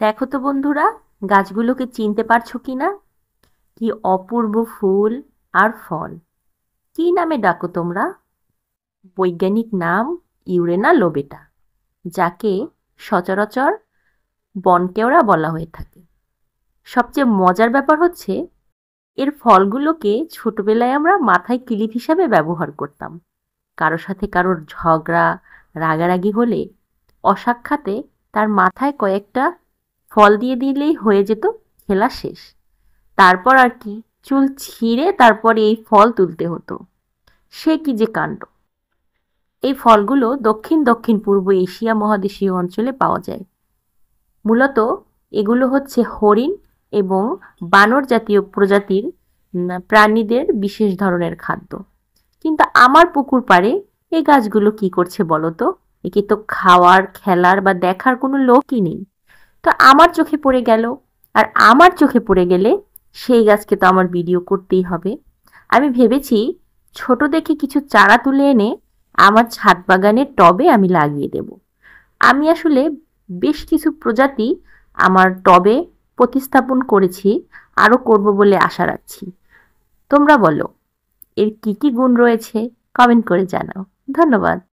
দেখো তো বন্ধুরা, গাছগুলোকে চিনতে পারছো কিনা? কি অপূর্ব ফুল আর ফল! কি নামে ডাকো তোমরা? বৈজ্ঞানিক নাম ইউরেনা লোবেটা, যাকে সচরাচর বনকেওড়া বলা হয়ে থাকে। সবচেয়ে মজার ব্যাপার হচ্ছে, এর ফলগুলোকে ছোটবেলায় আমরা মাথায় কিলিপ হিসাবে ব্যবহার করতাম। কারো সাথে কারোর ঝগড়া, রাগারাগি হলে অসাক্ষাতে তার মাথায় কয়েকটা ফল দিয়ে দিলেই হয়ে যেত খেলা শেষ। তারপর আর কি, চুল ছিঁড়ে তারপরে এই ফল তুলতে হতো। সে কি যে কাণ্ড! এই ফলগুলো দক্ষিণ দক্ষিণ পূর্ব এশিয়া মহাদেশীয় অঞ্চলে পাওয়া যায়। মূলত এগুলো হচ্ছে হরিণ এবং বানর জাতীয় প্রজাতির প্রাণীদের বিশেষ ধরনের খাদ্য। কিন্তু আমার পুকুর পাড়ে এই গাছগুলো কি করছে বলো তো? একে তো খাওয়ার, খেলার বা দেখার কোনো লোকই নেই। তো আমার চোখে পড়ে গেল, আর আমার চোখে পড়ে গেলে সেই গাছকে তো আমার ভিডিও করতেই হবে। আমি ভেবেছি ছোট দেখে কিছু চারা তুলে এনে আমার ছাদ বাগানের টবে আমি লাগিয়ে দেব। আমি আসলে বেশ কিছু প্রজাতি আমার টবে প্রতিস্থাপন করেছি, আরও করব বলে আশা রাখছি। তোমরা বলো, এর কি কি গুণ রয়েছে? কমেন্ট করে জানাও। ধন্যবাদ।